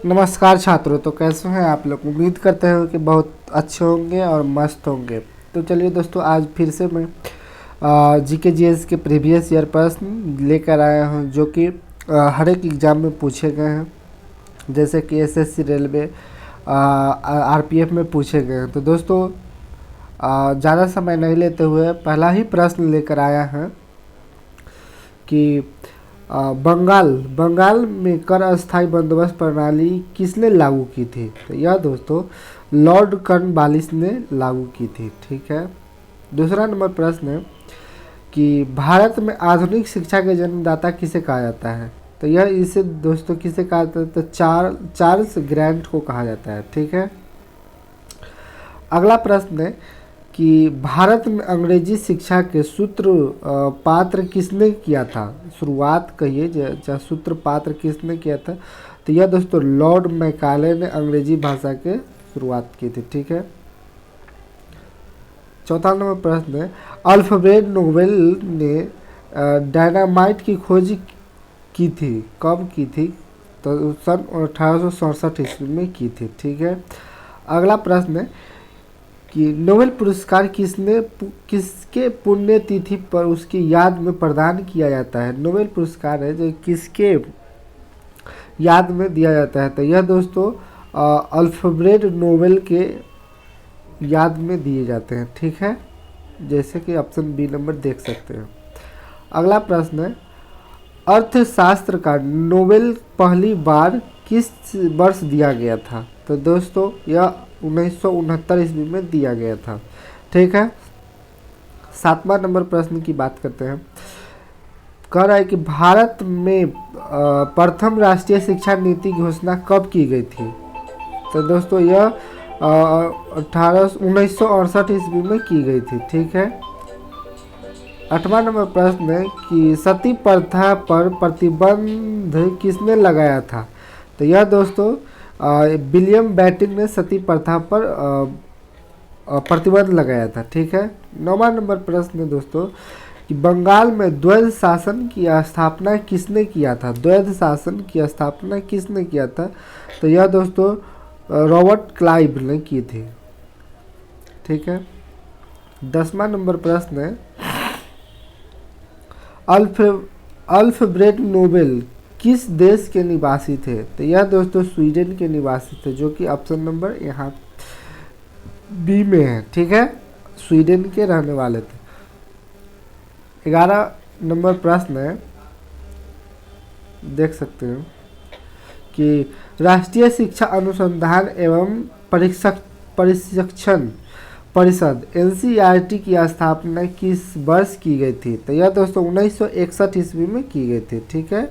नमस्कार छात्रों। तो कैसे हैं आप लोग? उम्मीद करते हैं कि बहुत अच्छे होंगे और मस्त होंगे। तो चलिए दोस्तों, आज फिर से मैं जीके जीएस के प्रीवियस ईयर प्रश्न लेकर आया हूं जो कि हर एक एग्ज़ाम में पूछे गए हैं, जैसे कि एसएससी, रेलवे, आरपीएफ में पूछे गए हैं। तो दोस्तों, ज़्यादा समय नहीं लेते हुए पहला ही प्रश्न लेकर आया है कि बंगाल में कर अस्थायी बंदोबस्त प्रणाली किसने लागू की थी? तो यह दोस्तों लॉर्ड कॉर्नवालिस ने लागू की थी। ठीक है। दूसरा नंबर प्रश्न है कि भारत में आधुनिक शिक्षा के जन्मदाता किसे कहा जाता है? तो यह इसे दोस्तों किसे कहा जाता है? तो चार्ल्स ग्रैंट को कहा जाता है। ठीक है। अगला प्रश्न है कि भारत में अंग्रेजी शिक्षा के सूत्रपात्र किसने किया था? शुरुआत कहिए, सूत्रपात्र किसने किया था? तो यह दोस्तों लॉर्ड मैकाले ने अंग्रेजी भाषा के शुरुआत की थी। ठीक है। चौथा नंबर प्रश्न है, अल्फ्रेड नोबेल ने डायनामाइट की खोज की थी, कब की थी? तो सन 1867 ईस्वी में की थी। ठीक है। अगला प्रश्न है कि नोबेल पुरस्कार किसके पुण्यतिथि पर उसकी याद में प्रदान किया जाता है? नोबेल पुरस्कार है जो किसके याद में दिया जाता है? तो यह दोस्तों अल्फ्रेड नोबेल के याद में दिए जाते हैं। ठीक है, जैसे कि ऑप्शन बी नंबर देख सकते हैं। अगला प्रश्न है, अर्थशास्त्र का नोबेल पहली बार किस वर्ष दिया गया था? तो दोस्तों यह 1969 ईस्वी में दिया गया था। ठीक है। सातवां नंबर प्रश्न की बात करते हैं। कह रहा है कि भारत में प्रथम राष्ट्रीय शिक्षा नीति की घोषणा कब की गई थी? तो दोस्तों यह 1968 ईस्वी में की गई थी। ठीक है। आठवां नंबर प्रश्न है कि सती प्रथा पर प्रतिबंध किसने लगाया था? तो यह दोस्तों विलियम बेंटिक ने सती प्रथा पर प्रतिबंध लगाया था। ठीक है। नौवां नंबर प्रश्न है दोस्तों कि बंगाल में द्वैध शासन की स्थापना किसने किया था? द्वैध शासन की स्थापना किसने किया था? तो यह दोस्तों रॉबर्ट क्लाइव ने की थी। ठीक है। 10वां नंबर प्रश्न है, अल्फ्रेड नोबेल किस देश के निवासी थे? तो यह दोस्तों स्वीडन के निवासी थे, जो कि ऑप्शन नंबर यहाँ बी में है। ठीक है, स्वीडन के रहने वाले थे। 11 नंबर प्रश्न है, देख सकते हैं कि राष्ट्रीय शिक्षा अनुसंधान एवं प्रशिक्षण परिषद एनसीईआरटी की स्थापना किस वर्ष की गई थी? तो यह दोस्तों 1961 ईस्वी में की गई थी। ठीक है।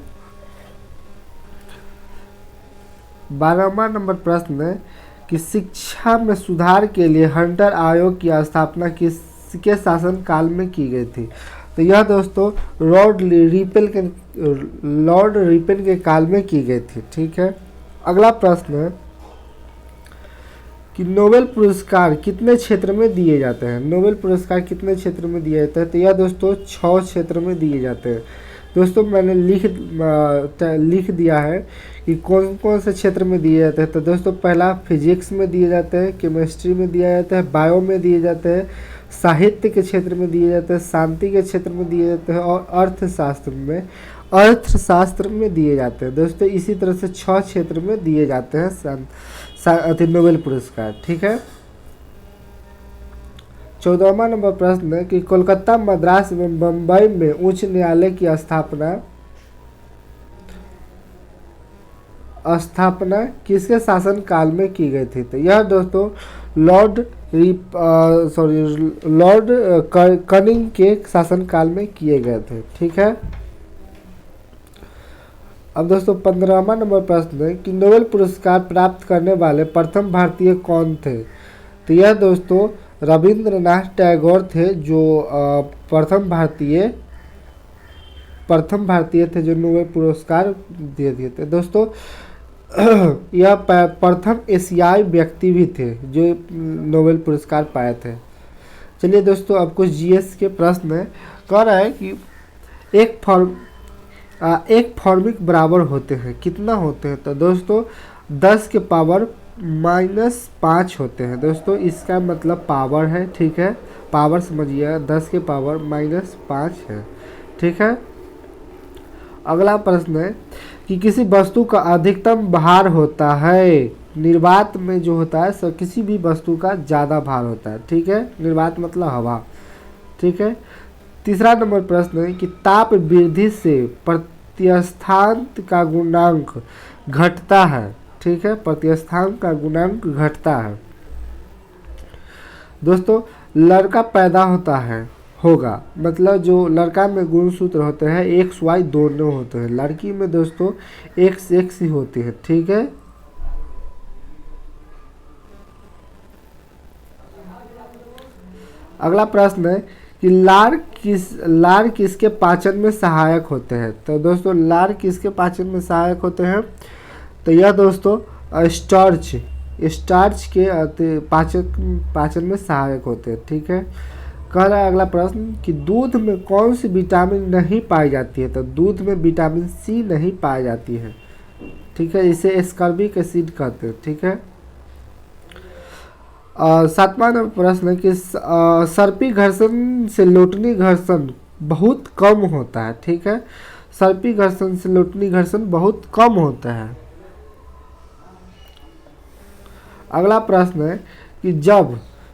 12वां नंबर प्रश्न है कि शिक्षा में सुधार के लिए हंटर आयोग की स्थापना किसके शासन काल में की गई थी? तो यह दोस्तों लॉर्ड रिपन के काल में की गई थी। ठीक है। अगला प्रश्न है कि नोबेल पुरस्कार कितने क्षेत्र में दिए जाते हैं? नोबेल पुरस्कार कितने क्षेत्र में दिए जाते हैं? तो यह दोस्तों 6 क्षेत्र में दिए जाते हैं। दोस्तों मैंने लिख दिया है कि कौन कौन से क्षेत्र में दिए जाते हैं। तो दोस्तों पहला फिजिक्स में दिए जाते हैं, केमिस्ट्री में दिया जाता है, बायो में दिए जाते हैं, साहित्य के क्षेत्र में दिए जाते हैं, शांति के क्षेत्र में दिए जाते हैं और अर्थशास्त्र में दिए जाते हैं। दोस्तों इसी तरह से 6 क्षेत्र में दिए जाते हैं नोबेल पुरस्कार। ठीक है। 14वां नंबर प्रश्न है कि कोलकाता, मद्रास एवं बम्बई में उच्च न्यायालय की स्थापना किसके शासन काल में की गई थी? तो यह दोस्तों लॉर्ड कनिंग के शासन काल में किए गए थे। ठीक है। अब दोस्तों 15वां नंबर प्रश्न है कि नोबेल पुरस्कार प्राप्त करने वाले प्रथम भारतीय कौन थे? तो यह दोस्तों रविंद्रनाथ टैगोर थे, जो प्रथम भारतीय थे जो नोबेल पुरस्कार दे दिए थे। दोस्तों यह प्रथम एशियाई व्यक्ति भी थे जो नोबेल पुरस्कार पाए थे। चलिए दोस्तों, अब कुछ जीएस के प्रश्न है। कह रहा है कि एक फॉर्मिक बराबर होते हैं, कितना होते हैं? तो दोस्तों 10 के पावर -5 होते हैं दोस्तों। इसका मतलब पावर है, ठीक है, पावर समझिए, 10 के पावर -5 है, ठीक है। अगला प्रश्न है कि किसी वस्तु का अधिकतम भार होता है। निर्वात में जो होता है सब किसी भी वस्तु का ज़्यादा भार होता है, ठीक है। निर्वात मतलब हवा, ठीक है। तीसरा नंबर प्रश्न है कि ताप वृद्धि से प्रत्यस्थांक का गुणांक घटता है, ठीक है, प्रत्यस्थांक का गुणांक घटता है। दोस्तों लड़का पैदा होता है होगा, मतलब जो लड़का में गुणसूत्र होते हैं एक्स वाई दोनों होते हैं, लड़की में दोस्तों एक्स एक्स ही होती है, ठीक है। अगला प्रश्न है कि लार किसके पाचन में सहायक होते हैं। तो दोस्तों लार किसके पाचन में सहायक होते हैं, तो यह दोस्तों स्टार्च के पाचन में सहायक होते हैं, ठीक है। कह रहा है अगला प्रश्न कि दूध में कौन सी विटामिन नहीं पाई जाती है। तो दूध में विटामिन सी नहीं पाई जाती है, ठीक है, इसे एस्कॉर्बिक एसिड कहते हैं, ठीक है। सातवां नंबर प्रश्न है कि सर्पी घर्षण से लोटनी घर्षण बहुत कम होता है, ठीक है। सर्पी घर्षण से लोटनी घर्षण बहुत कम होता है। अगला प्रश्न है कि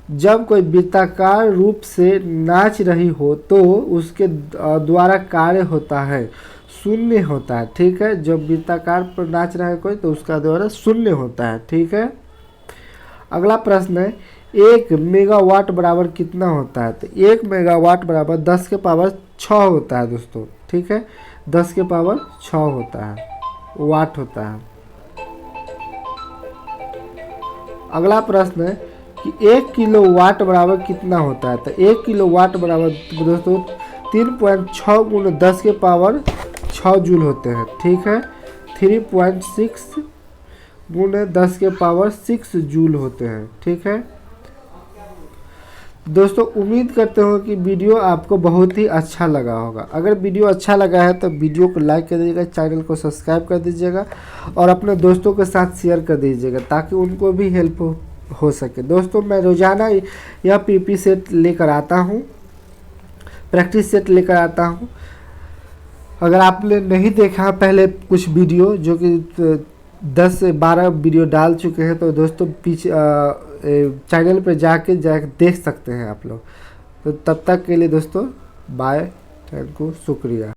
जब कोई वृत्ताकार रूप से नाच रही हो तो उसके द्वारा कार्य होता है शून्य होता है, ठीक है। जब वृत्ताकार पर नाच रहा है कोई तो उसका द्वारा शून्य होता है, ठीक है। अगला प्रश्न है 1 मेगावाट बराबर कितना होता है। तो 1 मेगावाट बराबर 10 के पावर 6 होता है दोस्तों, ठीक है, 10 के पावर 6 होता है, वाट होता है। अगला प्रश्न है कि 1 किलोवाट बराबर कितना होता है। तो 1 किलोवाट बराबर दोस्तों 3.6 गुण 10 के पावर 6 जूल होते हैं, ठीक है। 3.6 गुण 10 के पावर 6 जूल होते हैं, ठीक है। दोस्तों उम्मीद करते हो कि वीडियो आपको बहुत ही अच्छा लगा होगा। अगर वीडियो अच्छा लगा है तो वीडियो को लाइक कर दीजिएगा, चैनल को सब्सक्राइब कर दीजिएगा और अपने दोस्तों के साथ शेयर कर दीजिएगा ताकि उनको भी हेल्प हो सके। दोस्तों मैं रोज़ाना यह पीपी सेट लेकर आता हूँ, प्रैक्टिस सेट लेकर आता हूँ। अगर आपने नहीं देखा पहले कुछ वीडियो जो कि 10 से 12 वीडियो डाल चुके हैं तो दोस्तों पीछे चैनल पे जाके देख सकते हैं आप लोग। तो तब तक के लिए दोस्तों बाय, थैंक यू, शुक्रिया।